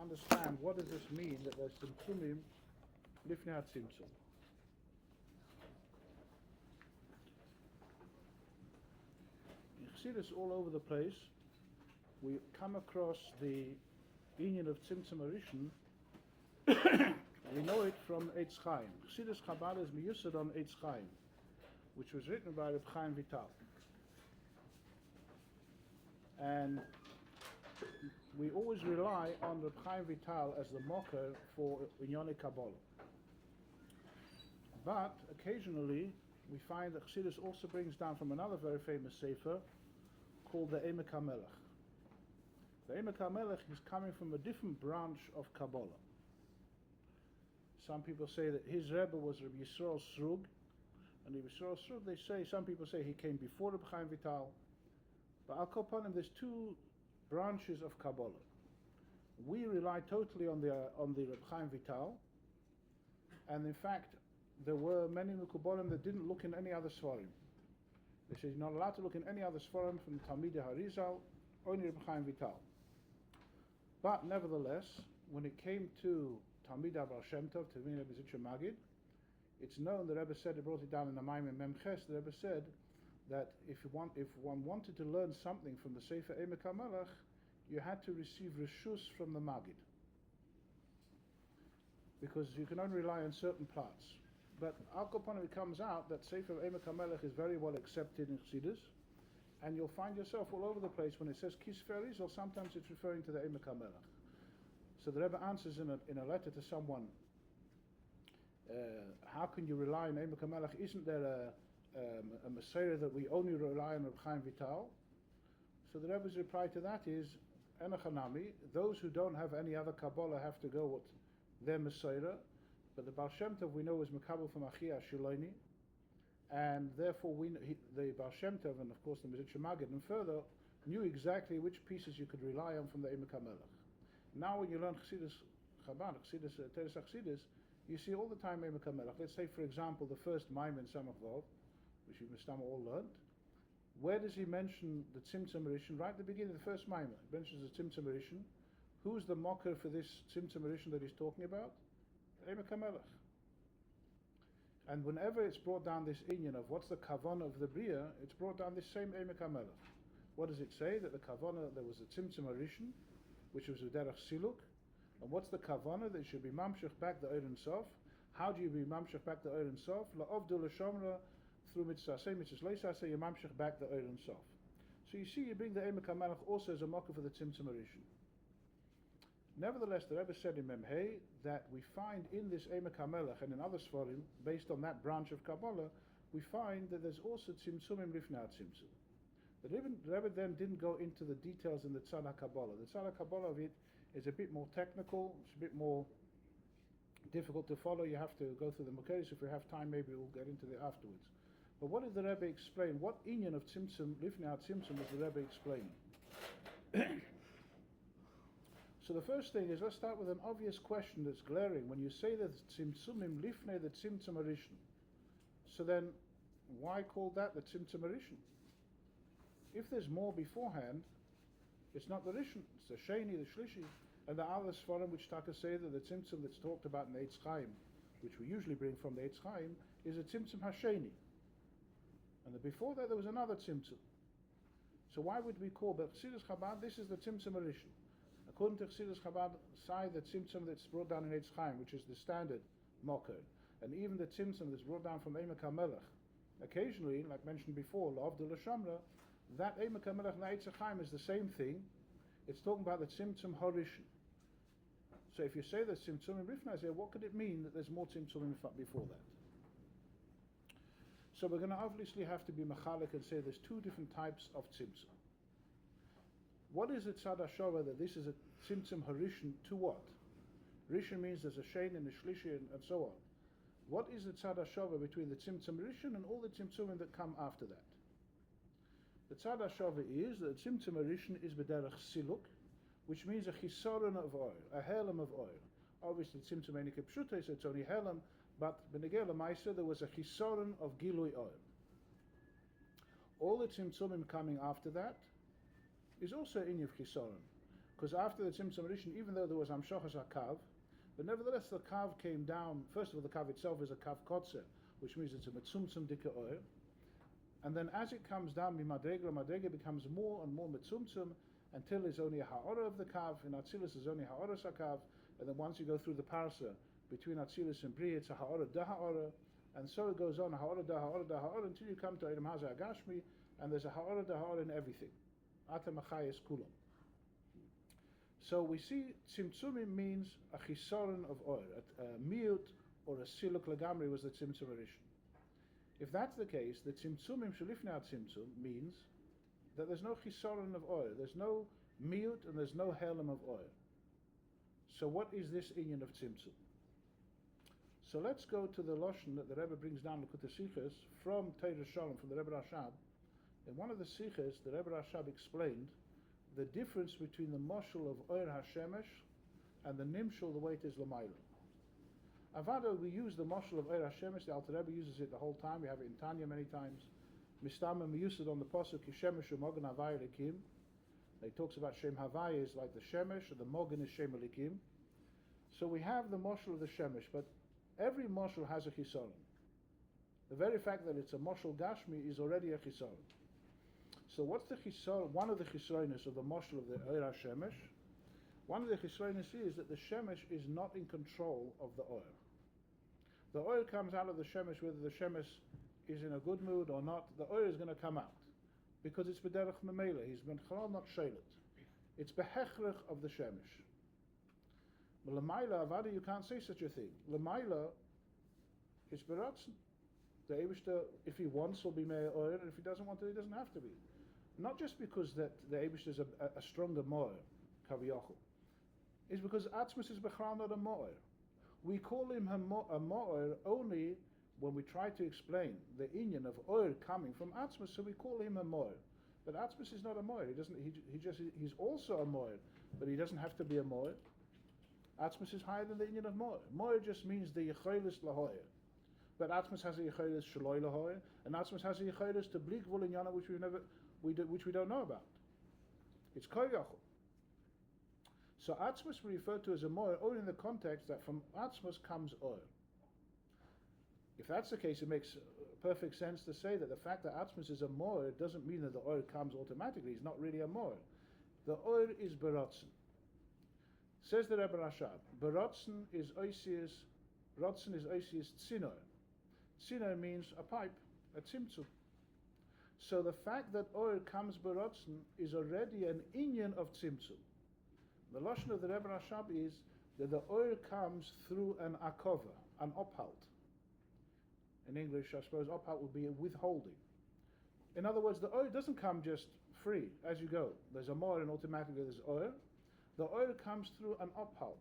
understand what does this mean that there's tzimtzumim lifnei hatzimtzum. In Chassidus all over the place, we come across the union of tzimtzum harishon. We know it from Eitz Chaim. Chassidus Chabad is miyusad on Eitz Chaim, which was written by Reb Chaim Vital. And we always rely on Reb Chaim Vital as the mocker for Inyonei Kabbalah. But occasionally we find that Chassidus also brings down from another very famous sefer called the Emek HaMelech. The Emek HaMelech is coming from a different branch of Kabbalah. Some people say that his Rebbe was Rabbi Yisrael Srug, and Rabbi Yisrael Srug, they say, some people say he came before Reb Chaim Vital. But I'll call upon him, there's two branches of Kabbalah. We rely totally on the Reb Chaim Vital, and in fact, there were many Mekubalim that didn't look in any other Svarim. They said you're not allowed to look in any other Svarim from Talmidei Harizal, only Reb Chaim Vital. But nevertheless, when it came to Talmidei Baal Shem Tov, Tevin Rebbe Zitcher Magid, it's known, the Rebbe said, he brought it down in the Maamar Memches, the Rebbe said that if one wanted to learn something from the Sefer Emek HaMelech, you had to receive Reshus from the Magid, because you can only rely on certain parts. But Al Kopanim, it comes out that Sefer Emek HaMelech is very well accepted in Chassidus, and you'll find yourself all over the place when it says Kisfer, or sometimes it's referring to the Emek HaMelech. So the Rebbe answers in a letter to someone, how can you rely on Emek HaMelech? Isn't there a Messiah that we only rely on Reb Chaim Vital? So the Rebbe's reply to that is, Enochanami, those who don't have any other Kabbalah have to go with their Messiah, but the Baal Shem Tov we know is Mekabel from Achia Shiloni, and therefore the Baal Shem Tov and of course the Mezritcher Magid and further knew exactly which pieces you could rely on from the Emek HaMelech. Now when you learn Chassidus Chabad, Chassidus Teres Chassidus, you see all the time Emek HaMelech. Let's say for example the first Maamar in Samach Vav, which you must have all learned. Where does he mention the Tzimtzum Harishon? Right at the beginning of the first Maamar, he mentions the Tzimtzum Harishon. Who's the mocker for this Tzimtzum Harishon that he's talking about? Emek HaMelech. And whenever it's brought down this inyan of what's the kavanah of the Bria, it's brought down this same Emek HaMelech. What does it say? That the kavanah, there was a Tzimtzum Harishon, which was a derech siluk. And what's the kavanah? That it should be mamshech back the Oren Sof. How do you be mamshech back the Oren Sof? La'ovdu l'shomra, through mitzvah say mitzvah say you mamshech back the Oren Sof. So you see, you bring the Emek HaMelech also as a mocker for the Tzimtzum Harishon. Nevertheless, the Rebbe said in Memhei that we find in this Emek HaMelech and in other Svarim, based on that branch of Kabbalah, we find that there's also Tzimtzumim Lifnei Hatzimtzum. The Rebbe then didn't go into the details in the Tzad HaKabbalah. The Tzad HaKabbalah of it is a bit more technical, it's a bit more difficult to follow. You have to go through the Mukheris. If we have time, maybe we'll get into it afterwards. But what did the Rebbe explain? What inyan of Tzimtzum, Lifnei Hatzimtzum, was the Rebbe explaining? So the first thing is, let's start with an obvious question that's glaring. When you say that Tzimtzumim Lifnei the Tzimtzum Harishon, so then why call that the Tzimtzum Harishon? If there's more beforehand, it's not the Rishon, it's the Sheni, the Shlishi, and the other Svarim which Taka say that the Tzimtzum that's talked about in the Eitz Chaim, which we usually bring from the Eitz Chaim, is a Tzimtzum HaSheni. And before that there was another Tzimtzum. So why would we call, but Chassidus Chabad, this is the Tzimtzum Harishon. According to Chassidus Chabad, side the Tzimtzum that's brought down in Eitz Chaim, which is the standard mocker, and even the Tzimtzum that's brought down from Emek HaMelech, occasionally, like mentioned before, La'avdu l'shamra, that Emek HaMelech and Eitz Chaim is the same thing. It's talking about the Tzimtzum Harishon. So if you say that Tzimtzum in Rifnei, I say, what could it mean that there's more Tzimtzum before that? So we're going to obviously have to be machalik and say there's two different types of Tzimtzum. What is the Tzad HaShava that this is a Tzimtzum Harishon to what? Rishon means there's a Shein and a Shlishi and so on. What is the Tzad HaShava between the Tzimtzum Rishon and all the Tzimtzumim that come after that? The Tzad HaShava is that the Tzimtzum Harishon is b'derech siluk, which means a chisaron of oil, a helam of oil. Obviously Tzimtzum Einike Pshutei, so it's only helam, but b'negei l'maisa there was a chisaron of gilui oil. All the Tzimtzumim coming after that is also in Yav Chisaron. Because after the Tzimtzum Rishon, even though there was Amshachas HaKav, but nevertheless the Kav came down. First of all, the Kav itself is a Kav Kotzer, which means it's a Metzumtzum Dika Oir. And then as it comes down, Madrega becomes more and more Metzumtzum until there's only a Ha'ora of the Kav. In Atzilus there's only Ha'ora Sakav. And then once you go through the Parsa, between Atzilus and Bri, it's a Ha'ora Da Ha'ora. And so it goes on, Ha'ora Da Ha'ora Da Ha'ora, until you come to Eidam Haza Agashmi, and there's a Ha'ora Da Ha'ora in everything. Ata Machayes Kulam. So we see Tzimtzumim means a chisoron of oil, a miut or a siluk legamri was the Tzimtzum Rishon. If that's the case, the Tzimtzumim shelifnei Tzimtzum means that there's no chisoron of oil, there's no miut and there's no helem of oil. So what is this inyan of Tzimtzum? So let's go to the Lashon that the Rebbe brings down L'Kutei Sichos from Teves Shalom, from the Rebbe Rashab. In one of the Sichos, the Rebbe Rashab explained the difference between the moshel of Oir HaShemesh and the nimshel, the way it is L'mayla. Avada, we use the moshel of Oir HaShemesh, the Alter Rebbe uses it the whole time, we have it in Tanya many times. Mistamim, we use it on the Pasuk, Shemesh u'mogen Havaya Elikim. He talks about Shem Havaya is like the Shemesh, and the Mogen is Shem Elikim. So we have the moshel of the Shemesh, but every moshel has a chisaron. The very fact that it's a moshel Gashmi is already a chisaron. So what's the chisor? One of the chisronis of the moshel of the Oir HaShemesh, one of the chisronis is that the Shemesh is not in control of the oil. The oil comes out of the Shemesh whether the Shemesh is in a good mood or not, the oil is going to come out. Because it's b'derech memela, he's ben chalal, not shaylet. It's behechrech of the Shemesh. But l'mayla, avada, you can't say such a thing. L'mayla is beratzen. The Eibishter, if he wants, will be meir oil, and if he doesn't want to, he doesn't have to be. Not just because that the Eibishter is a stronger moir, kaviyachol. It's because Atzmus is bechral not a moir. We call him a moir only when we try to explain the inyan of oil coming from Atzmus, so we call him a moir. But Atzmus is not a moir. He's also a moir, but he doesn't have to be a moir. Atzmus is higher than the inyan of moir. Moir just means the yecholis lahoyer. But Atzmus has a yecholis shaloi lahoyer, and Atzmus has a yecholis to blik vul inyana, which we don't know about. It's koyachol. So Atzmus we refer to as a moir only in the context that from Atzmus comes oil. If that's the case, it makes perfect sense to say that the fact that Atzmus is a moir doesn't mean that the oil comes automatically. It's not really a moir. The oil is berotzen. Says the Rebbe Rashab, berotzen is oisius, rotzen is oisius tzinor. Tzinor means a pipe, a tzimtzum. So the fact that oil comes berotzen is already an inyan of tzimtzum. The lashon of the Rebbe Rashab is that the oil comes through an akova, an ophalt. In English, I suppose ophalt would be a withholding. In other words, the oil doesn't come just free as you go. There's a moor and automatically there's oil. The oil comes through an ophalt.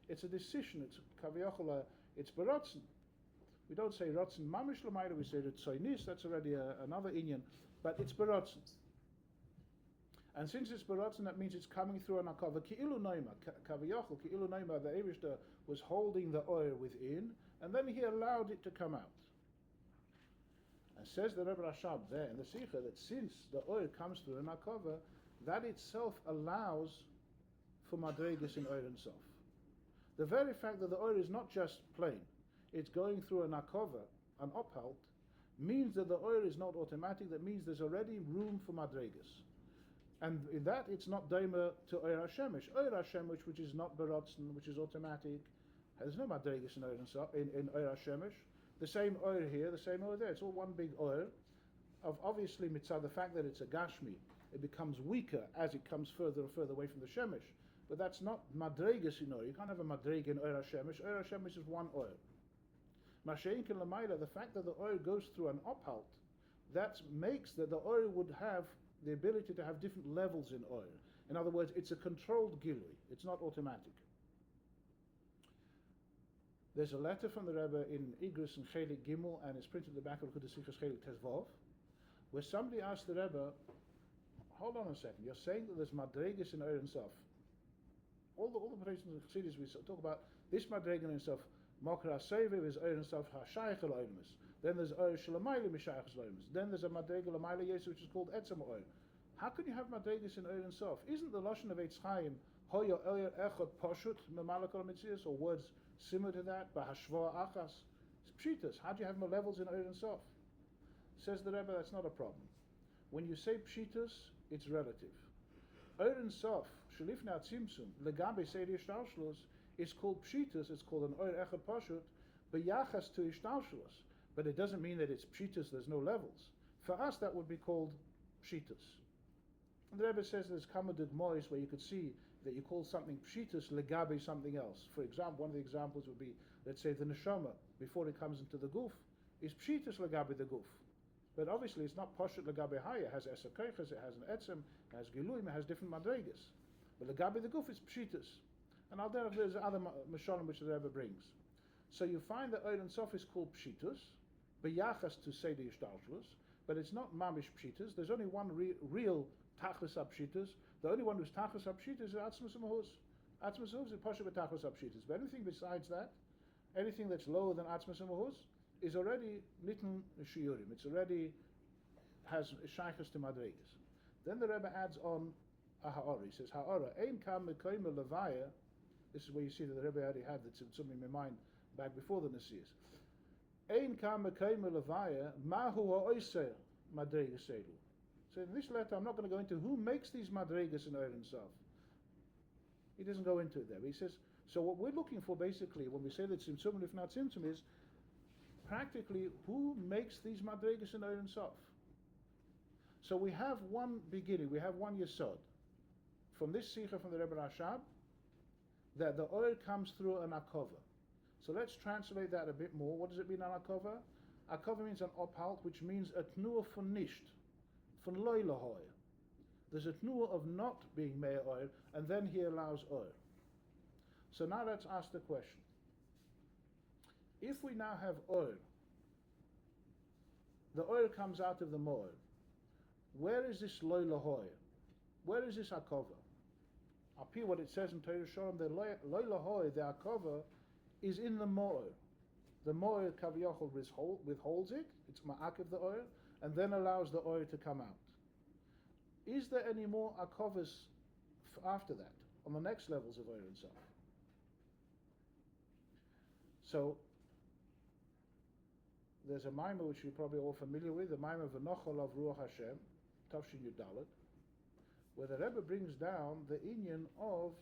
It's a decision. It's kaviyachol. It's berotzen. We don't say rotzen mamish l'mayla. We say ritzoinis. That's already another inyan. But it's berotzen. And since it's berotzen, that means it's coming through an akava. Ki'ilu noima, kaviyachol, ki'ilu noima, the Eibishter was holding the oil within, and then he allowed it to come out. And says the Rebbe Rashab there in the Sikha that since the oil comes through an akava, that itself allows for madregas in oil and sof. The very fact that the oil is not just plain, it's going through an akava, an ophalt, means that the oil is not automatic. That means there's already room for madregas. And in that, it's not daima to Oir HaShemesh. Oir HaShemesh, which is not berotzen, which is automatic, there's no madregas in Oir HaShemesh. The same oil here, the same oil there. It's all one big oil. Obviously, mitzvah, the fact that it's a gashmi, it becomes weaker as it comes further and further away from the shemesh. But that's not madregas in oil. You can't have a madrega in Oir HaShemesh. Oir HaShemesh is one oil. Mashein ken l'mayla, the fact that the oil goes through an ophalt, that makes that the oil would have the ability to have different levels in oil. In other words, it's a controlled gilui. It's not automatic. There's a letter from the Rebbe in Igris and Chelik Gimel, and it's printed at the back of L'Kutei Sichos Chelik Tezvov, where somebody asked the Rebbe, hold on a second, you're saying that there's madregas in Oir and Sof. All the places in the Chassidus we talk about, this madrega in Sof, Mokra Seviv is Oir and Sof HaShayach Eloimus. Then there's Oir Shalamayla Mishayach Eloimus. Then there's a madrega Lamayla Yesu, which is called Etzem Oir. How can you have madregas in Oir and Sof? Isn't the Lashon of Eitz Chaim Hoyo Oyer Echot Poshut Memalakol Mitzias, or words similar to that, Bahashvoa Achas. It's Pshitas. How do you have more levels in Oyer and Sof? Says the Rebbe, that's not a problem. When you say Pshitas, it's relative. Oyer and Sof, Shalifna Tzimtzum, Legabe Sedi Ishtalshlos, it's called Pshitas, it's called an Oyer Echot Poshut, B'yachas to Ishtalshlos. But it doesn't mean that it's Pshitas, there's no levels. For us, that would be called Pshitas. And the Rebbe says there's Kamadug Mois where you could see that you call something Pshitas Legabe something else. For example, one of the examples would be, let's say, the Neshama, before it comes into the Guf, is Pshitas Legabe the Guf. But obviously it's not Poshut Legabe Haya. It has Esakoiches, it has an Etzem, it has Giluim, it has different Madregas. But Legabe the Guf is Pshitas. And I'll tell you there's other Mashonim which the Rebbe brings. So you find that Oyer and Sof is called Pshitas, B'yachas to say the Ishtalshlus, but it's not Mamish Pshitas. There's only one real Tachlis Pshitas. The only one who's Tachlis Pshitas is Atzmus Mahuz. Atzmus Mahuz is Poshet B'Tachlis Pshitas. But anything besides that, anything that's lower than Atzmus Mahuz, is already Nitn Shiurim. It's already has Shaykhs to Madregas. Then the Rebbe adds on a Ha'ora. He says, Ha'ora, Ein Kam Mekoyim Levaya. This is where you see that the Rebbe already had that something in my mind back before the Nasias. Ein Kam Mekoyim Levaya, Mahu Ha'oiser Madregas Seilu. So in this letter, I'm not going to go into who makes these Madregas in Oyer and Sof. He doesn't go into it there. He says, so what we're looking for basically, when we say that Tzimtzum and if not Tzimtzum, is practically who makes these Madregas in Oyer and Sof. So we have one beginning, we have one Yesod. From this Sikha from the Rebbe Rashab, that the oil comes through an Akova. So let's translate that a bit more. What does it mean, an Akova? Akova means an Ophalt, which means a Tnuah for Nisht, for Loilahoy. There's a Tnuah of not being Mei oil, and then he allows oil. So now let's ask the question. If we now have oil, the oil comes out of the moil. Where is this Loilahoy? Where is this Akova? Appear what it says in Torah Shalom, the Loilahoy, the Akova, is in the moil. The moil Kaviyachol withholds it, it's ma'ak of the oil, and then allows the oil to come out. Is there any more Akovas after that, on the next levels of oil and Sof? So, there's a Maamar which you're probably all familiar with, the Maamar of V'nochol of Ruach Hashem, Tavshin Yudalet, where the Rebbe brings down the inyan of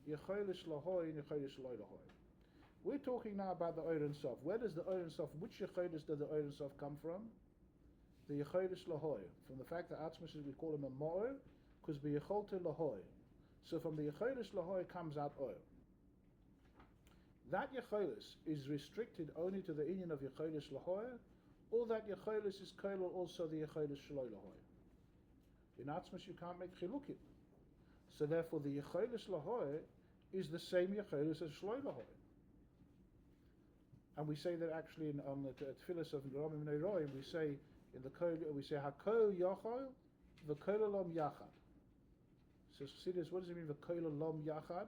Yecholis Lahoy and Yecholis Loi Lahoy. We're talking now about the Oyer and Sof. Where does the Oyer and Sof, which Yecholis does the Oyer and Sof come from? The Yecholis Lahoy. From the fact that Atzmus, we call him a Mo'er, because be Yecholte Lahoy. So from the Yecholis Lahoy comes out oil. That Yecholis is restricted only to the inyan of Yecholis Lahoy, or that Yecholis is Koilel also the Yecholis Shloi Lahoy. In Atzmus you can't make chilukim. So therefore the Yecholis Lahoy is the same Yecholis as Shloi Lahoy. And we say that actually on the Teves of Golomb we say in the Kol, we say Hakol Yochol v'Kololom Yachad. So Chassidus, what does it mean v'Kololom Yachad?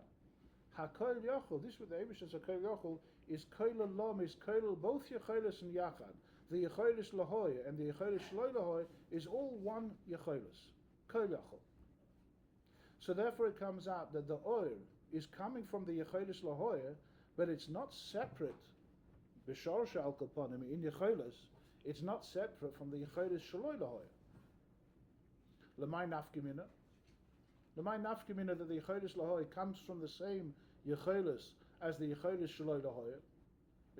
Hakol Yochol. This with the Eibush says Hakol Yochol is Kololom is Kolol both Yecholis and Yachad. The Yecholis Lahoy and the Yecholis Shloi Lahoy is all one Yecholis. Kol Yochol. So therefore it comes out that the oil is coming from the Yecholis Lahoy, but it's not separate. B'shorsha al kaponim in Yecholis, it's not separate from the Yecholis Shloi Lahoy. L'may nafkimina. L'may nafkimina that the Yecholis Lahoy comes from the same Yecholis as the Yecholis Shloi Lahoy.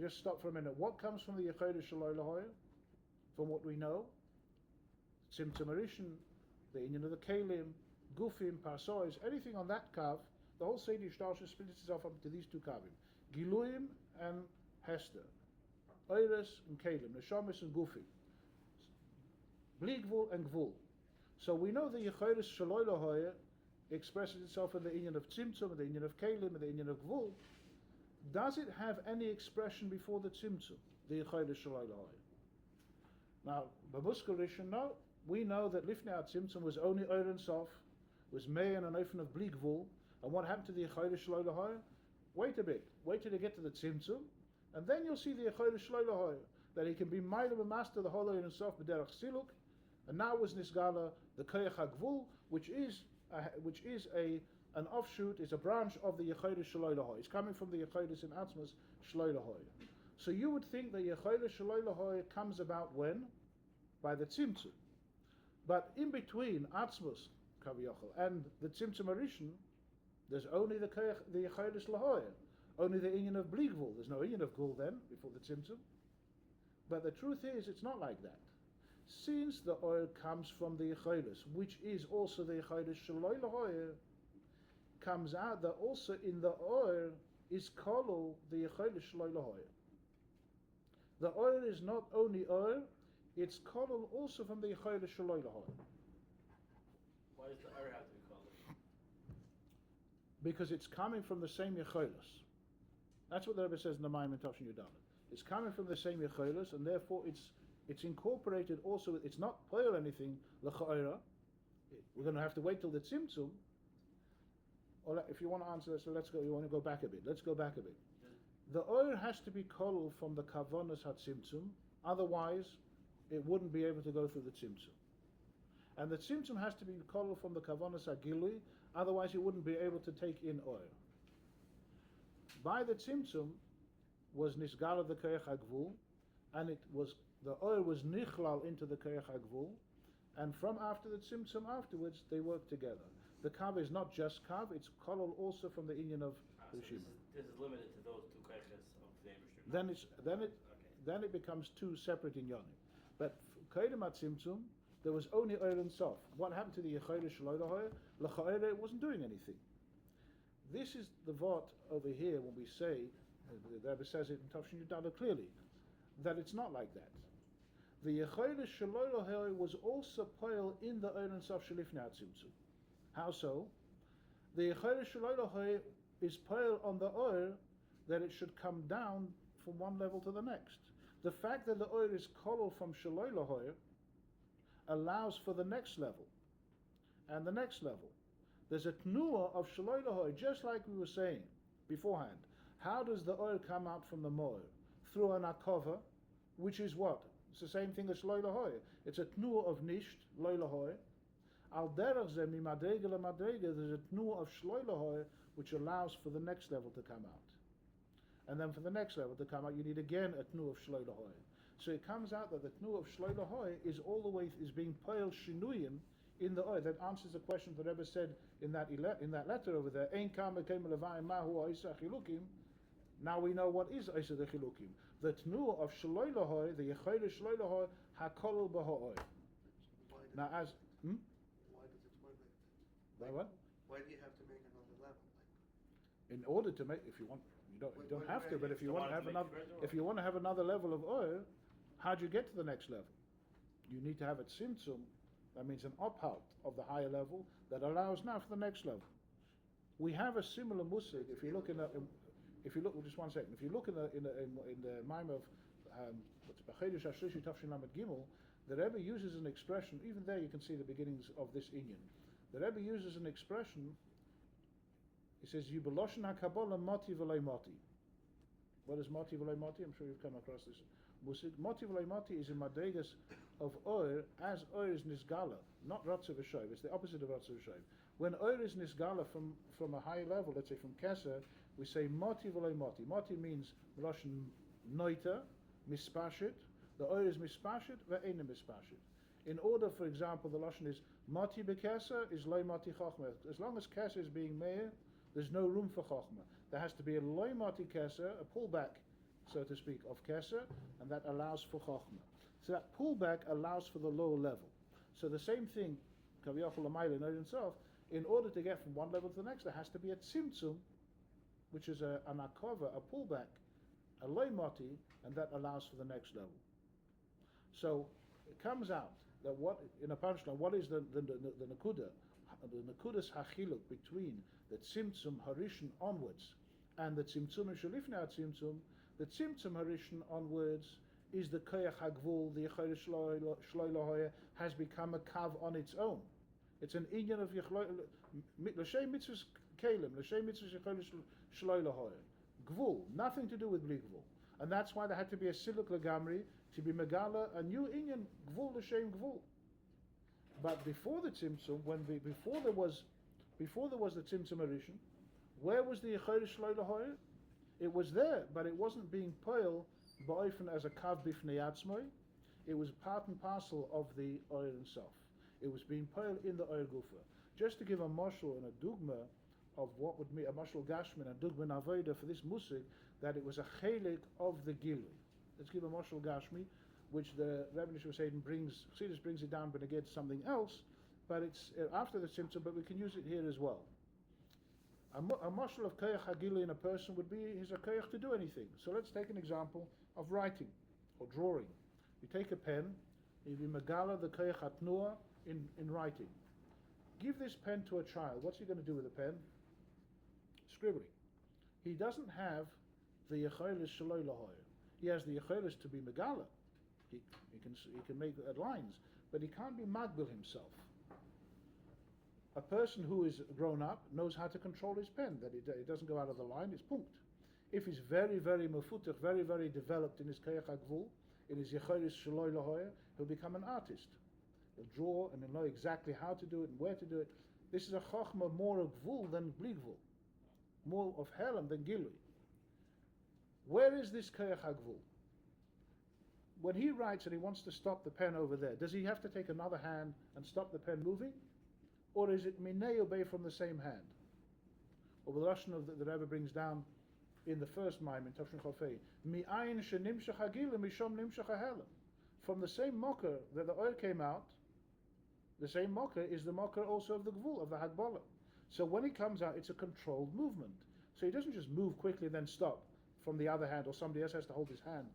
Just stop for a minute. What comes from the Yecholis Shloi Lahoy? From what we know, Tzimtzum Arishin, the inyan of the Kalim, Gufim, Parsois, anything on that kav, the whole Seder Shtarsha splits itself up into these two kavim, Giluim and Hester, Oiris and Kalim, Neshamis and Gufim, Bligvul and Gvul. So we know the Yecholis Shloi Lahoy expresses itself in the inyan of Tzimtzum, and the inyan of Kalim, and the inyan of Gvul. Does it have any expression before the Tzimtzum, the Yecholis Shloi Lahoy? Now, Babuska Rishon, no. We know that Lifnei Tzimtzum was only Oyer and Sof, was Mei and an Ofen of Bligvul, and what happened to the Yecholis Shloi Lahoy? Wait a bit, wait till you get to the Tzimtzum, and then you'll see the Yecholis Shloi Lahoy, that he can be Meiler and Master the whole Oyer and Sof b'derech Siluk, and now was Nisgala the Koyach HaGvul, which is a an offshoot, is a branch of the Yecholis Shaloi Lahoy. It's coming from the Yecholis in Atzmus Shaloi Lahoy. So you would think the Yecholis Shaloi Lahoy comes about when? By the Tzimtzum. But in between Atzmus Kaviyachol and the Tzimtzum Arishon, there's only the Yecholis Lahoy, only the inyan of Bli Gvul. There's no inyan of Gvul then, before the Tzimtzum. But the truth is, it's not like that. Since the oil comes from the Yecholis, which is also the Yecholis Shaloi Lahoy, comes out that also in the oil is kolol the Yecholis Shaloi Lahoy. The oil is not only oil, it's kolol also from the Yecholis Shaloi Lahoy. Why does the oil have to be kolol? Because it's coming from the same Yecholis. That's what the Rebbe says in the Maamar Tavshin Yudalet. It's coming from the same Yecholis, and therefore it's incorporated also. It's not poil anything l'cha'ira. We're going to have to wait till the tzimtzum. Or if you want to answer that, so let's go. You want to go back a bit? Let's go back a bit. The oil has to be kolol from the kavonas hatzimtzum. Otherwise, it wouldn't be able to go through the tzimtzum. And the tzimtzum has to be kolol from the kavonas hagilui. Otherwise, it wouldn't be able to take in oil. By the tzimtzum was nisgala the koyach hagvul, and the oil was nichlal into the koyach hagvul, and from after the tzimtzum afterwards they work together. The kav is not just kav; it's kolol also from the inyan of the So this is limited to those two koyches of the Eibishter. Then it becomes two separate inyanim. But koydem at tzimtzum there was only oil and sof. What happened to the yecholis shaloi lahoy? L'cha'era it wasn't doing anything. This is the vort over here when we say, the Rebbe says it in Tavshin Yudala clearly, that it's not like that. The Yecholis Shaloi Lahoy was also poil in the Oil and Sof Shalifnei Tzimtzum. How so? The Yecholis Shaloi Lahoy is poil on the oil that it should come down from one level to the next. The fact that the oil is kolol from Shaloi Lahoy allows for the next level and the next level. There's a tnuah of Shaloi Lahoy, just like we were saying beforehand. How does the oil come out from the moil? Through an akova, which is what? It's the same thing as Shaloi Lahoy. It's a tnuah of nisht, Loi Lahoy. Al derech ze mi madrega le madrega, there's a tnuah of Shaloi Lahoy, which allows for the next level to come out. And then for the next level to come out, you need again a tnuah of Shaloi Lahoy. So it comes out that the tnuah of Shaloi Lahoy is all the way, is being poil shinuyim in the oil. That answers the question the Rebbe said in that letter over there. Ein kam ekem levayim mahu oisa chilukim. Now we know what is oisa the chilukim. The tnuah of Shaloi Lahoy, the yecholis Shaloi Lahoy, hakolol b'ha'oil. Now as Why does it work like that? by what? Why do you have to make another level? In order to make, if you want, you don't have to. But if you want to have another level of oil, how do you get to the next level? You need to have a tzimtzum. That means an ophalt of the higher level that allows now for the next level. We have a similar musig. If you look just one second. If you look in the Maamar of B'chedesh Hashlishi Tafshin Lamed Gimel, the Rebbe uses an expression. Even there, you can see the beginnings of this inyan. The Rebbe uses an expression. He says, "You beloshen hakabbalah moti v'lei moti." What is moti v'lei moti? I'm sure you've come across this musig. Moti v'lei moti is in madregas of oil, as oil is nisgala, not ratzav v'shoiv. It's the opposite of ratzav v'shoiv. When oil is nisgala from a higher level, let's say from keser, we say moti v'lei moti. Moti means beloshen noita, mispashit. The oil is mispashit, ve'ena mispashit. In order, for example, the lashon is moti bekeser is loy moti chochma. As long as keser is being meir, there's no room for chochma. There has to be a loy moti keser, a pullback, so to speak, of keser, and that allows for chochma. So that pullback allows for the lower level. So the same thing, kaviyachol l'mayla in itself, in order to get from one level to the next, there has to be a tzimtzum, which is an akova, a pullback, a loy moti, and that allows for the next level. So it comes out that what in a punchline, what is the nakuda, the nakudas hachiluk between the tzimtzum harishon onwards and the tzimtzum shalifnei tzimtzum? The tzimtzum harishon onwards is the koyach hagvul, the yecholis shloi lahoya has become a kav on its own. It's an inyan of l'shem mitzvahs kelim, l'shem mitzvahs yecholis shloi lahoya. Gvul, nothing to do with bli gvul. And that's why there had to be a siluk legamri to be megala, a new inyan, gvul l'shem gvul. But before the tzimtzum, before there was Before there was the Tzimtzum Rishon, where was the Yechoros Shelo Lahoyer? It was there, but it wasn't being poil ba'ofen as a kav bifnei atzmoi. It was part and parcel of the oil itself. It was being poil in the oil gufa. Just to give a mashal and a dugma of what would be a mashal gashmin and dugma navoida for this musik, that it was a chelik of the gilui. Let's give a mashal gashmi, which the Rebbe was saying Chassidus brings it down, but again something else. But it's after the tzimtzum, but we can use it here as well. A mashal of koyach hagilui in a person would be his a koyach to do anything. So let's take an example of writing or drawing. You take a pen, you megala the koyach hatnua in writing. Give this pen to a child. What's he going to do with the pen? Scribbling. He doesn't have the yecholos shelo lahoyer. He has the yecholos to be megala. He can make lines, but he can't be magbel himself. A person who is grown up knows how to control his pen, that it doesn't go out of the line, it's punkt. If he's very, very mefutach, very, very developed in his koyach hagvul, in his yecholos shelo lahoyer, he'll become an artist. He'll draw and he'll know exactly how to do it and where to do it. This is a chochma more of gvul than bli gvul, more of helam than gilui. Where is this koyach hagvul? When he writes and he wants to stop the pen over there, does he have to take another hand and stop the pen moving? Or is it minei obey from the same hand? Or the Lashon of the Rebbe brings down in the first Maamar in Tavshin Chafei, mi'ayin shenimshach hagilim mishom nimshach hahelam. From the same mocker that the oil came out, the same mocker is the mocker also of the gvul, of the Hagbolah. So when he comes out, it's a controlled movement. So he doesn't just move quickly and then stop from the other hand, or somebody else has to hold his hand.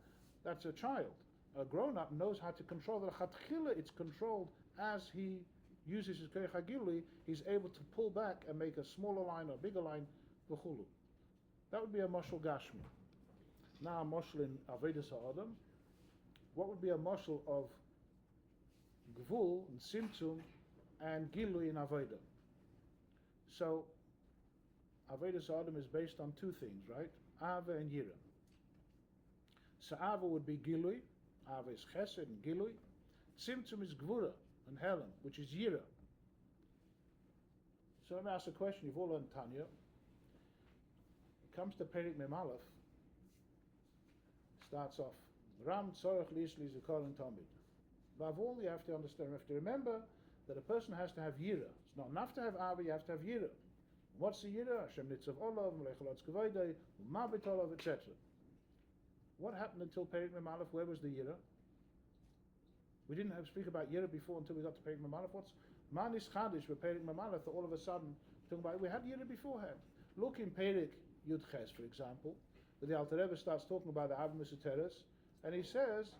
That's a child. A grown-up knows how to control the chatchila. It's controlled as he uses his koyach hagilui. He's able to pull back and make a smaller line or a bigger line, v'chulu. That would be a mashal gashmi. Now a mashal in Avodas HaAdam. What would be a mashal of gvul and simtzum and gilui in avodah? So Avodas HaAdam is based on two things, right? Ava and yira. So ava would be gilui. Ava is chesed and gilui. Simtzum is gvura and helam, which is yira. So let me ask a question. You've all learned Tanya. It comes to Perik Mem Aleph. Starts off Ram tzorach lishli zikol and tamid. Above all, you have to understand. You have to remember that a person has to have yira. It's not enough to have ava. You have to have yira. What's the yira? Hashem nitzav olav, melech kavayday, umabit olav, etc. What happened until Perik Mem Aleph? Where was the yira? We didn't speak about yira before until we got to Perik Mem Aleph. What's manis chadish with Perik Mem Aleph? That all of a sudden talking about we had yira beforehand. Look in Perik Yud Ches, for example, where the Alter Rebbe starts talking about the Ava Mesuteres, and he says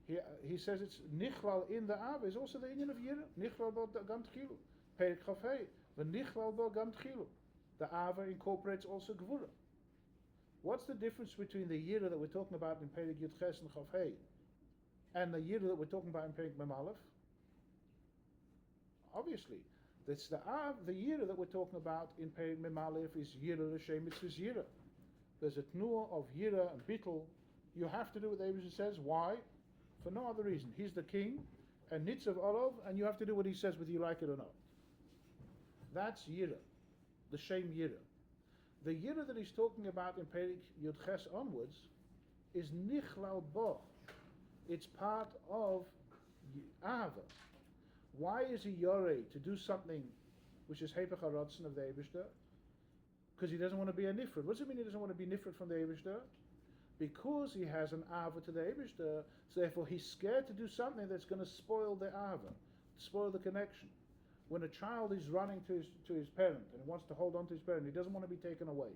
it's nichlal in the Ava is also the Indian of yira. Nichlal bo gam tchilu. Perik Chafei. V'nichlal bo gam tchilu. The Ava incorporates also Gvura. What's the difference between the yira that we're talking about in Perik Yud Ches and Chafei and the yira that we're talking about in Perik Mem Aleph? Obviously, it's the yira that we're talking about in Perik Mem Aleph is yira l'shem mitzvahs yira. There's a tnuah of yira and bittul. You have to do what the Rebbe says. Why? For no other reason. He's the king, and nitzav olav, and you have to do what he says whether you like it or not. That's yira, the shem yira. The yira that he's talking about in Perik Yud Ches onwards is nichlal bo. It's part of Ava. Why is he yoreh to do something which is Hepech HaRatzon of the Eibishter? Because he doesn't want to be a nifrit. What does it mean he doesn't want to be nifrit from the Eibishter? Because he has an Ava to the Eibishter, so therefore he's scared to do something that's going to spoil the Ava, spoil the connection. When a child is running to his parent and he wants to hold on to his parent, he doesn't want to be taken away.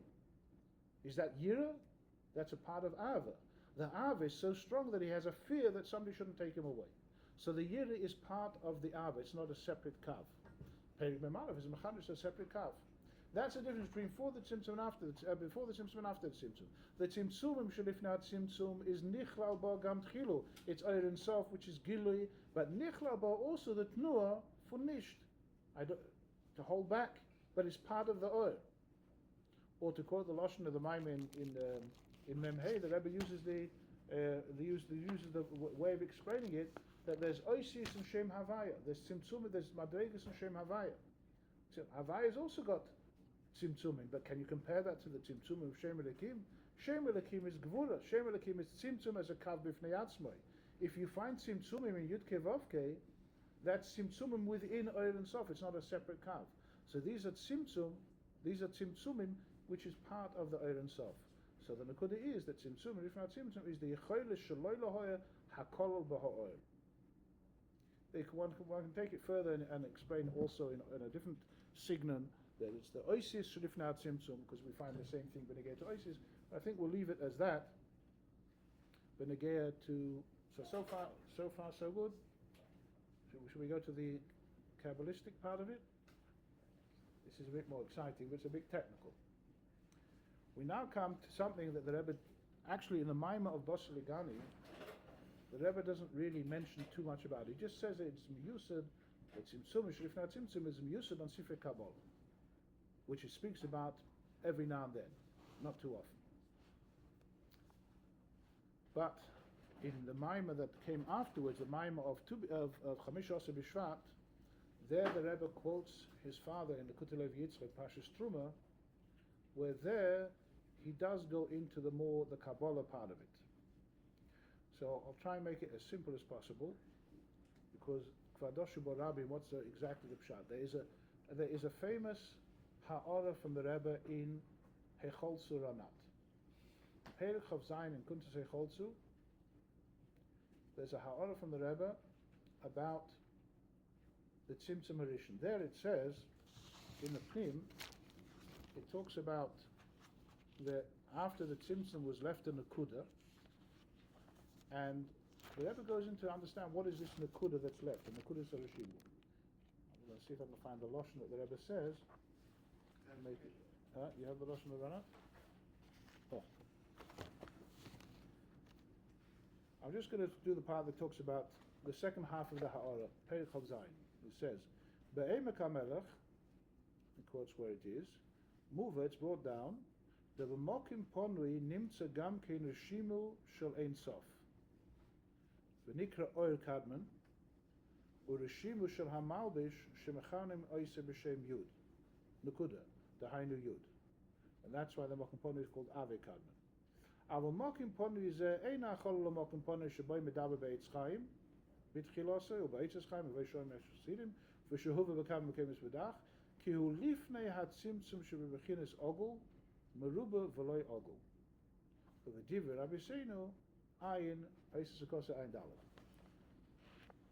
Is that yira? That's a part of Ava. The Ava is so strong that he has a fear that somebody shouldn't take him away. So the yira is part of the Ava. It's not a separate kav. Perik Mem Aleph is a separate kav. That's the difference between before the tzimtzum and after the tzimtzum. The tzimtzumim shelifnat tzimtzum is nichlal ba gam tchilu. It's oir and sof, which is gilui, but nichlal ba also the tnuah for nisht. To hold back, but it's part of the oil. Or to quote the lashon of the Maamar in Memhei, the Rebbe uses the way of explaining it that there's oisis and shem havaya, there's tzimtzum, there's madregas and shem havaya. So Havai has also got tzimtzumim, but can you compare that to the tzimtzumim of Shem Elokim? Shem Elokim is gvura. Shem Elokim is tzimtzum as a kav b'fnei atzmoi. If you find tzimtzumim in Yud Kei Vav Kei, that's tzimtzumim within Oil and Sof. It's not a separate kav. So these are tzimtzumim which is part of the Oil and Sof. So the Nakuda is that tzimtzumim, if not tzimtzum, is the yechoyle shaloi lahoya hakolol b'ha'oil. One can take it further and explain also in a different signon that it's the oisis shulifnei tzimtzum, because we find the same thing benegea to oisis. I think we'll leave it as that. Benegea to so far so good. Should we go to the Kabbalistic part of it? This is a bit more exciting, but it's a bit technical. We now come to something that the Rebbe, actually in the Maamar of Bosi Legani, the Rebbe doesn't really mention too much about it. He just says that it's miyusad, that tzimtzum, shulifnei tzimtzum is miyusad on Sifrei Kabbalah, which it speaks about every now and then, not too often. But in the Maamar that came afterwards, the Maamar of Chamish Oseh B'Shvat, there the Rebbe quotes his father in the Kutelev Yitzchak, Pashas Truma, where there he does go into the Kabbalah part of it. So I'll try and make it as simple as possible, because Kvadoshu Borabi, what's exactly the pshat? There is a famous ha'ara from the Rebbe in Hecholzu Ranat. Perek Chav Zayin in Kuntas Hecholzu, there's a ha'ara from the Rebbe about the Tzimtzum Harishon. There it says, in the Pnim, it talks about that after the Tzimtzum was left in the Kuda, and the Rebbe goes into to understand what is this Nakuda that's left, the Nakuda Sarashimu. I'm going to see if I can find the Lashon that the Rebbe says. Make it, you have the Lashon of Ranat? Oh. I'm just going to do the part that talks about the second half of the Ha'ara, Perek Chav Zayin. It says, Be'emek HaMelech, he quotes where it is, Muva, it's brought down, the B'mokim Ponui Nimtza Gam Kein Reshimu Shel Ein Sof. V'nikra Oil Kadman, U'Reshimu Shel HaMalbish Shemechanim Oise B'Shem Yud. Nakuda, the Hainu Yud. And that's why the Mokim Ponui is called Ave Kadman. Aval Mokim Ponui is Eina Chol Mokim Ponui Sheboy Medaber Be'etz Chaim, Bitchilose, U'Be'etz Chaim, U'Ve'shoim Eshosidim, V'Shehuva V'Kam V'Kemis V'Dach, Ki Hu Lifnei HaTzimtzum Shebebechinis Ogul, Meruba V'Loi Ogul. V'V'Divrei Rabbi Seinu, Ayin, Eisus Akose Ayin Dalet.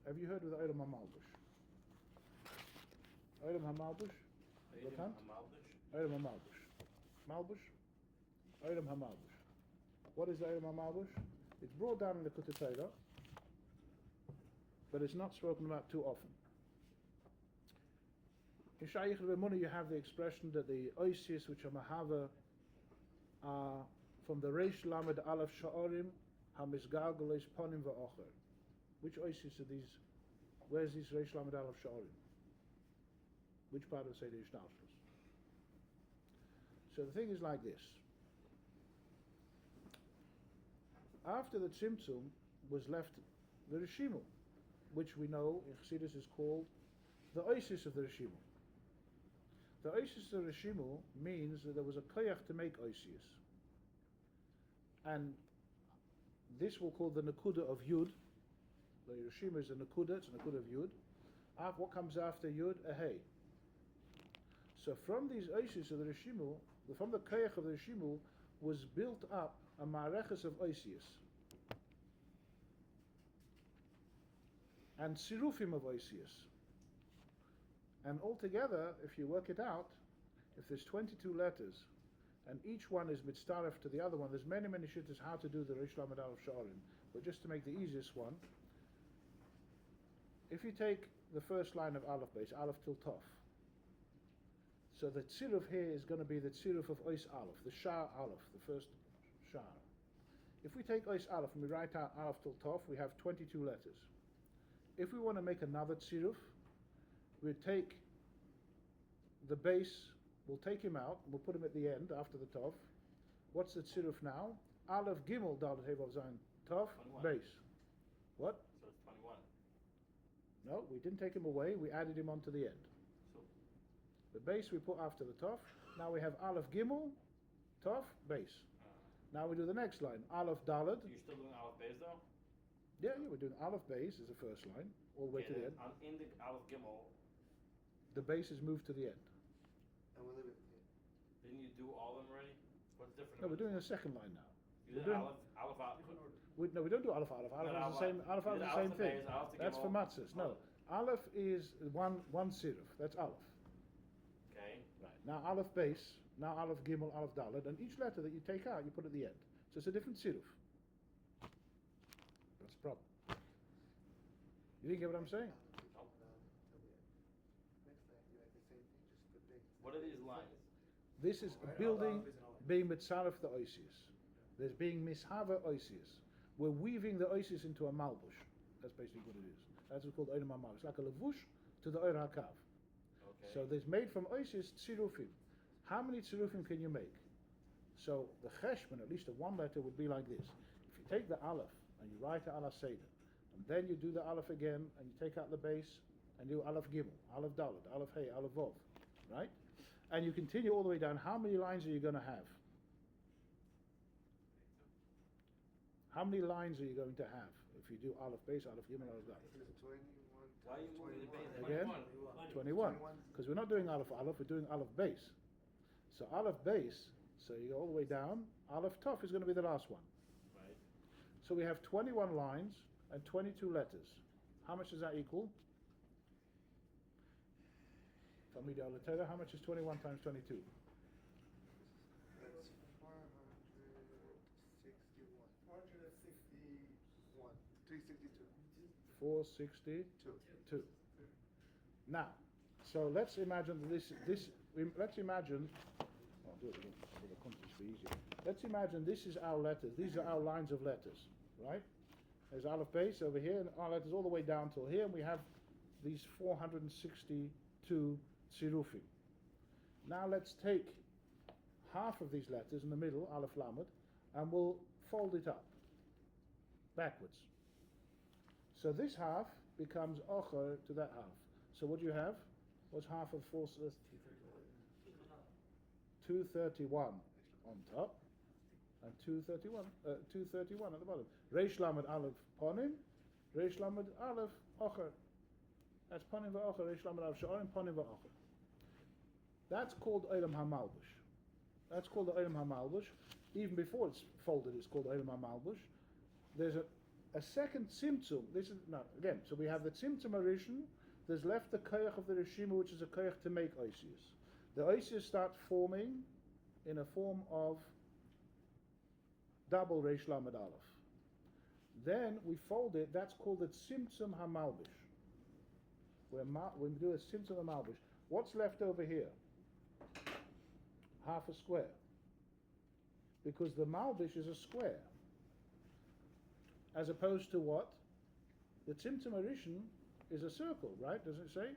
Have you heard of the Olam HaMalbush? Olam HaMalbush? Olam HaMalbush. Malbush? Olam HaMalbush. What is Olam HaMalbush? It's brought down in the Kutei Torah, but it's not spoken about too often. In Shaykh Rebemuni you have the expression that the oisis which are mahava are from the Reish Lamed Aleph Sha'orim HaMizgalgalos Ponim Va'ocher. Which oisis are these? Where's this Reish Lamed Aleph Sha'orim? Which part of Seder Yishtalshlus? So the thing is like this. After the Tzimtzum was left the Rishimu, which we know in Chassidus is called the Oisis of the Rishimu. The Oisis of the Rishimu means that there was a koyach to make Oisius. And this we'll call the Nakuda of Yud. The Rishimu is a Nakuda, it's a Nakuda of Yud. What comes after Yud? A Hey. So from these Oisius of the Rishimu, from the koyach of the Rishimu, was built up a Ma'areches of Oisius. And Sirufim of Oisius. And altogether, if you work it out, if there's 22 letters, and each one is mitzaref to the other one, there's many shittas how to do the Reish Lamed Aleph Sha'orim. But just to make the easiest one, if you take the first line of Aleph base, Aleph till Tov, so the tziruf here is going to be the tziruf of Ois Aleph, the Shah Aleph, the first Shah. If we take Ois Aleph and we write out Aleph till Tov, we have 22 letters. If we want to make another tziruf, we take the base, we'll take him out, we'll put him at the end after the Tov. What's the tziruf now? Aleph Gimel Dalet Hey Vav Zayin Tov 21. base. What? So it's 21. No, we didn't take him away, we added him onto the end. So The base we put after the Tov. Now we have Aleph Gimel, Tov, base. Now we do the next line, Aleph Daled. You're still doing Aleph Beis though? Yeah, we're doing Aleph base is the first line, all the way to the end. In the Aleph Gimel, The base is moved to the end. And we leave it here. didn't you do all of them already? What's different? No, we're doing the second line now. You we're did doing- Aleph No, we don't do Aleph Aleph. Aleph is the same. Aleph You is did the same Aleph thing. Beis, Aleph That's for Gimel. matzahs. No, Aleph is one siruf. That's Aleph. Okay. Right. Now Aleph base. Now Aleph Gimel, Aleph Daled, and each letter that you take out, you put at the end. So it's a different siruf. That's the problem. You didn't get what I'm saying? What are these lines? This is a building being mitzaref the oisius. There's being mishava oisius. We're weaving the oisius into a malbush. That's basically what it is. That's what's called oilam malbush. It's like a levush to the oir hakav. Okay. So there's made from oisius tzirufim. How many tzirufim can you make? So the cheshbon, at least the one letter, would be like this. If you take the aleph and you write the aleph seder, and then you do the aleph again, and you take out the base, and do aleph gimel, aleph dalet, aleph hey, aleph vov, right? And you continue all the way down. How many lines are you going to have? How many lines are you going to have if you do aleph base, aleph gimel, aleph dalet? Why are you moving the base? Again? 21. Because we're not doing aleph aleph, we're doing aleph base. So aleph base, so you go all the way down. Aleph tov is going to be the last one. Right. So we have 21 lines and 22 letters. How much does that equal? How much is 21 times 22? That's 461. 362. 462. Now, so let's imagine let's imagine, I'll do it again so the context will be easier. Let's imagine this is our letters. These are our lines of letters, right? There's aleph base over here, and our letters all the way down till here, and we have these 462 tzirufim. Now let's take half of these letters in the middle, aleph lamed, and we'll fold it up backwards. So this half becomes ocher to that half. So what do you have? What's half of 231 on top, and 231 at the bottom. Reish lamed aleph ponim, reish lamed aleph ocher. That's ponim va'ocher, reish lamed aleph sha'orim, ponim va'ocher. That's called olam hamalbush. That's called the olam hamalbush. Even before it's folded, it's called olam hamalbush. There's a second tzimtzum. This is no again. So we have the tzimtzum arishon. There's left the koyach of the reshima, which is a koyach to make oisius. The oisius start forming in a form of double reish lamed aleph. Then we fold it. That's called the tzimtzum hamalbush. When we do a tzimtzum hamalbush, what's left over here? Half a square. Because the malbish is a square. As opposed to what? The tzimtzum arishon is a circle, right? Doesn't it say?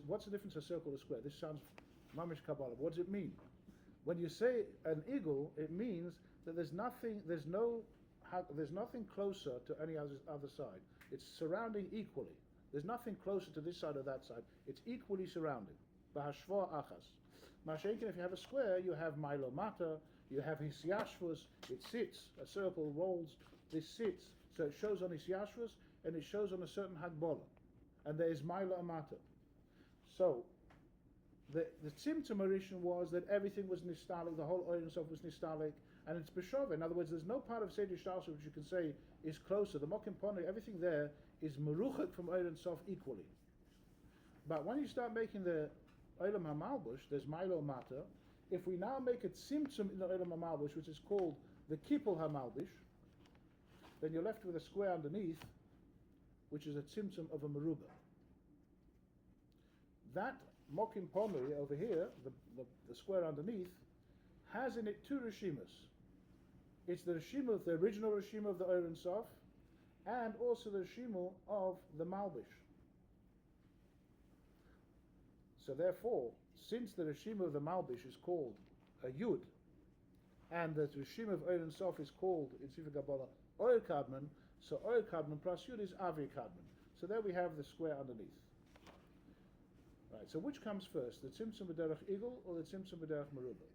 What's the difference of circle to square? This sounds mamish Kabbalah. What does it mean? When you say an eagle, it means that there's nothing closer to any other side. It's surrounding equally. There's nothing closer to this side or that side. It's equally surrounded. Bahashva achas. Mashenkin, if you have a square, you have milo mata, you have hisyashvus, it sits, a circle rolls, this sits. So it shows on hisyashvus, and it shows on a certain hagbola. And there is milo mata. So, the tzimtzum arishon was that everything was nistalik, the whole oil itself was nistalik, and it's b'shova. In other words, there's no part of Seder Shtalsha which you can say is closer. The mokim poni, everything there is meruchak from oil and sof equally. But when you start making the oilam hamalbush, there's milo mata. If we now make a tzimtzum in the oilam hamalbush, which is called the kipul hamalbush, then you're left with a square underneath, which is a tzimtzum of a meruba. That mokim poni over here, the square underneath, has in it two reshimas. It's the reshima, the original reshima of the Oir and Sof, and also the reshima of the Malbish. So therefore, since the reshima of the Malbish is called a Yud, and the reshima of Oir and Sof is called, in Sifra Kabbalah, Oir Kadman, so Oir Kadman plus Yud is Avi Kadman. So there we have the square underneath. Right, so which comes first, the tzimtzum b'derech igel or the tzimtzum b'derech merubah?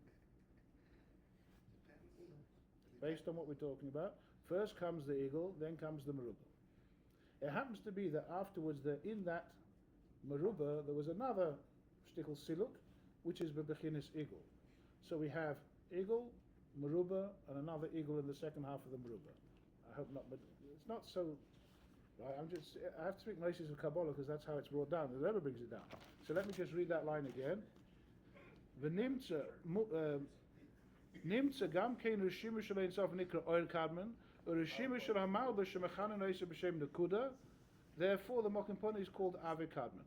Based on what we're talking about, first comes the igel, then comes the merubah. It happens to be that afterwards, in that merubah, there was another shtickle siluk, which is bebechinis igel. So we have igel, merubah, and another igel in the second half of the merubah. I hope not, but it's not so. Right, I have to speak Moses of Kabbalah because that's how it's brought down. The Rebbe brings it down. So let me just read that line again. Nimtza gam kein rishima shel ein sof nikra oil kadman, or rishima shel hamalba shemechana noisa b'shem nekuda. Therefore, the mokimponi is called ave kadman.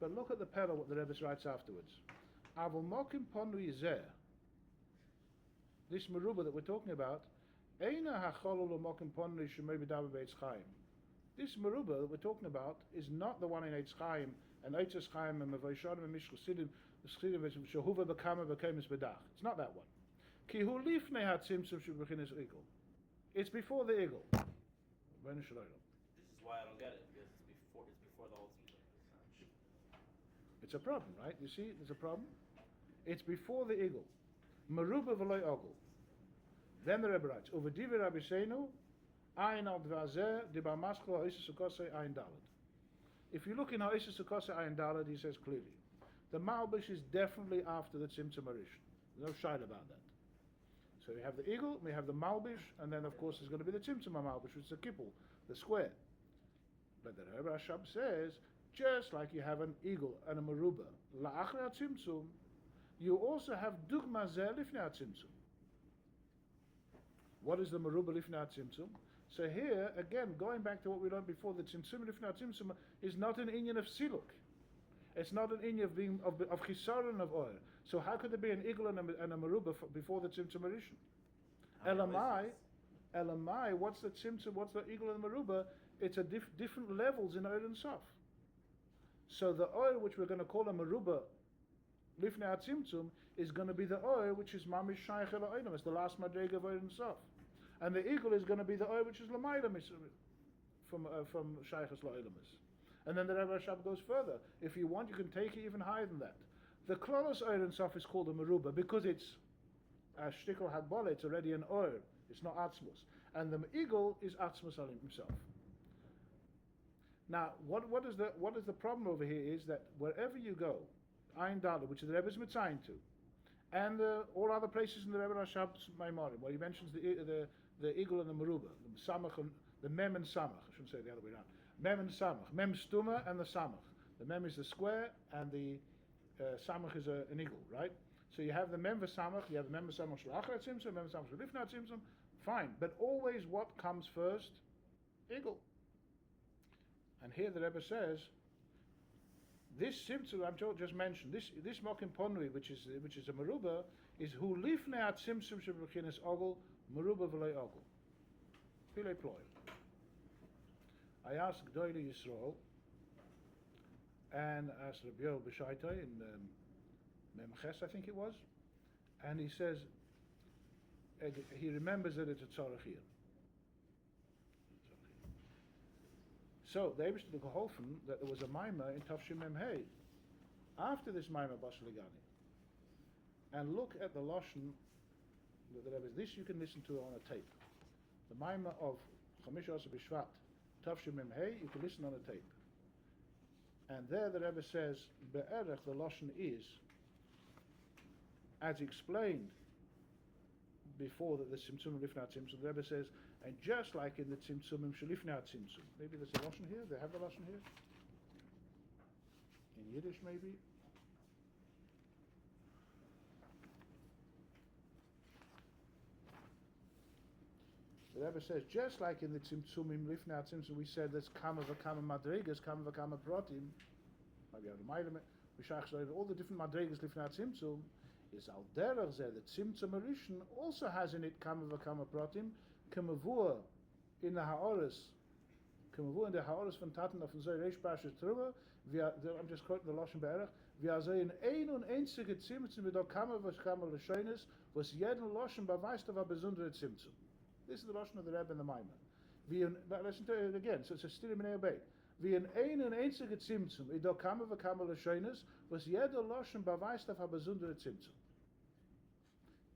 But look at the peril what the Rebbe writes afterwards. Avol mokimponi zeh. This merubah that we're talking about, eina hacholol mokimponi shemei b'daber beitz chaim. This merubah that we're talking about is not the one in Eitz Chaim and Eitz Chaim and Mevayishanim and Mishch Chassidim Shehuva Bekama Bekemis Bedach. It's not that one. Ki hu lifnei hatzimtzum shebechinas igel. It's before the igel. This is why I don't get it, because it's before the whole thing. It's a problem, right? You see, there's a problem. It's before the igel. Merubah v'loy ogel. Then the Rebbe writes, Uva divi Rabbi Seinu, Ein al dvazer di ba maskul ha'isa sukose ein dalad. If you look in ha'isa sukose ein dalad, he says clearly, the malbish is definitely after the tzimtzum harishon. There's no shayla about that. So we have the eagle, we have the malbish, and then of course there's going to be the tzimtzum malbish, which is the kippul, the square. But the Rebbe Rashab says, just like you have an eagle and a merubah, la'achra tzimtzum, you also have dugma zeh lifnei tzimtzum. What is the merubah lifnei tzimtzum? So here, again, going back to what we learned before, the tzimtzum lifnei tzimtzum is not an inyan of siluk. It's not an inyan of being of chisaron of oil. So how could there be an eagle and a merubah before the tzimtzum harishon? Elamai, what's the tzimtzum, what's the eagle and the merubah? It's a different levels in oil and sof. So the oil which we're going to call a merubah lifnei tzimtzum is going to be the oil which is mamish shaykh el oilam. It's the last madrega of oil and sof. And the eagle is going to be the oil which is lamayla from shaykhus la'ilamis. And then the Rebbe Rashab goes further. If you want, you can take it even higher than that. The klolos oil and sof is called a merubah because it's a shtikol hadbola. It's already an oil. It's not atzmus. And the eagle is atzmus alim himself. Now, what is the problem over here is that wherever you go, Ayin Dala, which the Rebbe is mitzayin to, and all other places in the Rebbe Rashab's Maamar, where he mentions the eagle and the merubah, the samach and the mem and samach. I shouldn't say it the other way around. Mem and samach. Mem stuma and the samach. The mem is the square and the samach is an eagle, right? So you have the mem v'samach, you have the mem v'samach shlachar tzimtzum, mem v'samach shlifnat tzimtzum. Fine, but always what comes first? Eagle. And here the Rebbe says, this tzimtzum I'm just mentioned, this mokim ponui, which is a merubah, is hu lifnei tzimtzum shebechinas ogel merubah v'lei ogel. Pilei ploy. I asked Gdoili Yisrael and asked Rabbi Yoel B'Shaitai in Memches, I think it was, and he says he remembers that it's a tzarech here. So they was to geholfen that there was a Maamar in Tafshim Mem Hey after this Maamar Bas Legani, and look at the lashon that there is. This you can listen to on a tape. The Maamar of Chamish Asa B'Shvat Tafshim Mem Hey, you can listen on a tape. And there the Rebbe says, Be'erech, the lashon is, as explained before that the Tzimtzumim Lifnei Tzimtzum, the Rebbe says, and just like in the Tzimtzumim Shelifnei Tzimtzum. Maybe there's a lashon here? They have the lashon here? In Yiddish maybe? The Rebbe says, just like in the Tzimtzumim Lifnei Tzimtzum, we said there's kama v'kama madregas, kama v'kama pratim, maybe have the mailim, all the different madregas Lifnei Tzimtzum, is al derech zeh, the Tzimtzum Harishon also has in it kama v'kama pratim, kemavua in the ha'oris, kemavua in the ha'oris von Taten of Zoi Reish Parshas Truma, I'm just quoting the Lashon Be'erech, v'ya zeh in ein und einzige Tzimtzum v'do kama v'kama l'shoines, was jeden Lashon beweist of a besondere Tzimtzum. This is the Lashon of the Rebbe and the Maamar. But listen to it again. So it's a stirim in Obey. Wie in een einzige Zimtzum, ido kama v'kama lashonos, was jeder Lashon beweist auf a besondere Zimtzum.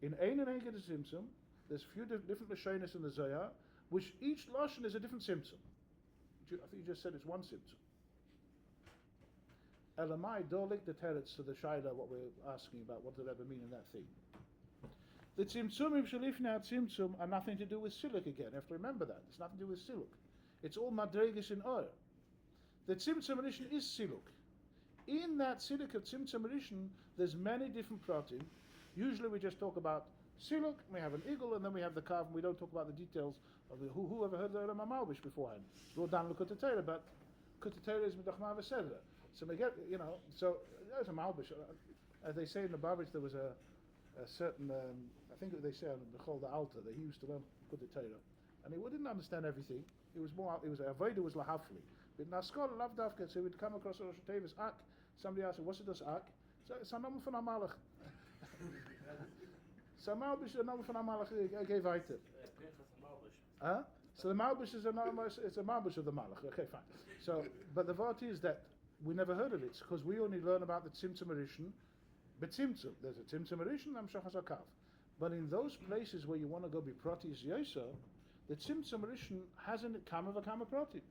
In een einzige Zimtzum, there's few different Lashonos in the Zohar, which each Lashon is a different Zimtzum. I think you just said it's one Zimtzum. Elamai dolik the teretz to the Shaila, what we're asking about, what did Rebbe mean in that thing. The Tzimtzumim shalifnei Tzimtzum are nothing to do with Siluk again. You have to remember that. It's nothing to do with Siluk. It's all Madregas in Or. The Tzimtzum Rishon is Siluk. In that Siluk of Tzimtzum Rishon, there's many different pratim. Usually we just talk about Siluk, we have an eagle, and then we have the calf, and we don't talk about the details of who ever heard the Maamar beforehand. Brought down the Kutatera, but Kutatera is Medachma V'Sedra. So we get, so there's a Malbish. As they say in the Babbage, there was a certain, I think they say on the Chol the Alta, that he used to learn Kutatera. And he didn't understand everything. It was Avodah was Lahafli. But Naskol loved Dafka, so we'd come across Rosh Teves Ak. Somebody asked him, what's it this Ak? So it's a number from Amalek. So Malbish, a number from Amalek, gave weiter. Huh? So the Malbish is a Malbish of the Malach. Okay, fine. So, but the vart is that we never heard of it, because we only learn about the Tzimtzum Rishon. But Tzimtzum, there's a Tzimtzum Rishon, and Shachas HaKav. But in those places where you want to go be Pratis Yosa, the Tzimtzum Rishon has in it Kama V'Kama Pratim.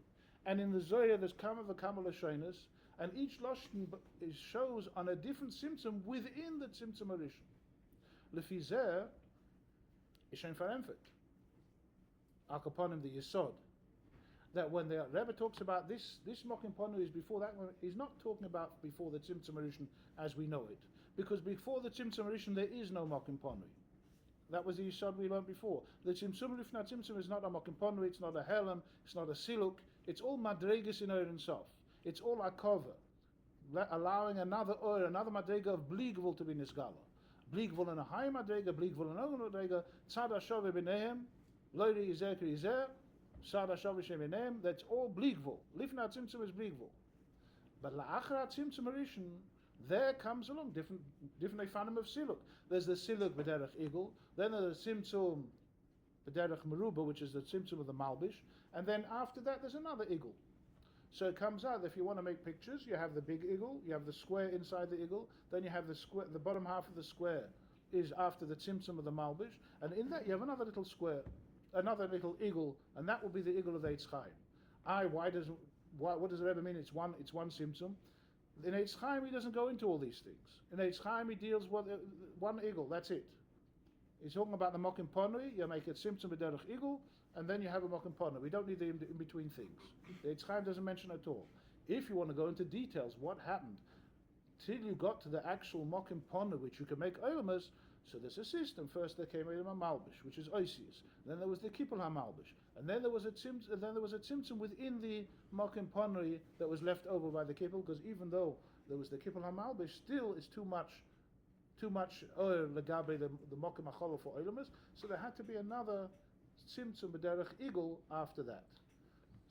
And in the Zohar there's Kama V'Kama Lashonos, and each Lashon shows on a different Tzimtzum within the Tzimtzum Rishon. Lefi Zeh, Ishen Faremfet. Akaponim the Yesod. That when the Rebbe talks about this Mokim Ponu is before that one, he's not talking about before the Tzimtzum Rishon as we know it. Because before the Tzimtzum Rishon there is no Mokim Ponu. That was the Yisod we learned before. The Tzimtzum Rifna Tzimtzum is not a Mokim Ponu, it's not a Helam, it's not a Siluk, it's all Madregas in Ein Sof. It's all Akova. Allowing another Madrega of Bligvul to be Nisgala. Bligvul in a high Madrega, Bligvul in a lower Madrega, Tzad HaShove B'nehem, Loiri Yizer Krizer, Tzad HaShove B'nehem, that's all Bligvul. Lifna Tzimtzum is Bligvul. But La'achra Tzimtzum Rishon, there comes along different Eifanim of Siluk. There's the Siluk B'derech Eagle, then there's the Tzimtzum B'derech Meruba, which is the Tzimtzum of the Malbish, and then after that there's another Eagle. So it comes out, if you want to make pictures, you have the big eagle, you have the square inside the eagle, then you have the square, the bottom half of the square is after the Tzimtzum of the Malbish, and in that you have another little square, another little eagle, and that will be the eagle of the Eitz Chaim. What does it ever mean? It's one Tzimtzum. In Eitz Chaim he doesn't go into all these things. In Eitz Chaim he deals with one eagle, that's it. He's talking about the Mokim Ponui, you make a Tzimtzum B'derech Eagle, and then you have a Mokim Ponui. We don't need the in-between things. The Eitz Chaim doesn't mention at all. If you want to go into details, what happened, till you got to the actual Mokim Ponui, which you can make Olamas, so there's a system. First there came Olam HaMalbish, which is Oisius. Then there was the Kippur HaMalbish. And then there was a Tzimtzum within the Mokim Ponui that was left over by the Kippur, because even though there was the Kippur HaMalbish, still it's too much oil legabe the mokim achol for oilamas, so there had to be another tzimtzum b'derech eagle after that.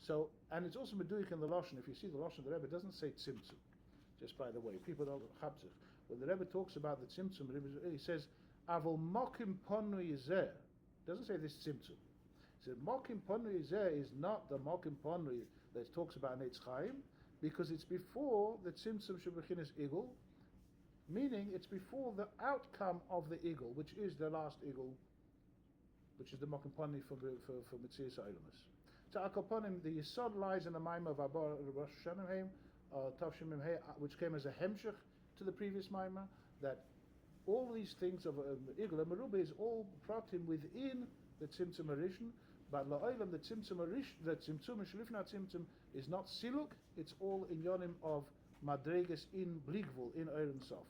So, and it's also meduik in the lashon. If you see the lashon, the Rebbe doesn't say tzimtzum. Just by the way, people don't chabzich. When the Rebbe talks about the tzimtzum, he says avol mokim ponu yizeh. Doesn't say this tzimtzum. He said mokim ponu yizeh is not the mokim ponu that talks about in Eitz Chaim, because it's before the tzimtzum shebechinas eagle. Meaning, it's before the outcome of the eagle, which is the last eagle, which is the Mokimponi for Metzias Eilamus. So, Akoponim, the Yisod lies in the Maamar of Abba Rosh Hashanah, Tavshim Mem Hei, which came as a hemshech to the previous Maamar, that all these things of eagle and Meruba is all pratim within the Tzimtzum Rishon, but La'olam, the Tzimtzum Shlifna Tzimtzum is not Siluk, it's all in Yonim of Madregas in Bligvul, in Ein Sof.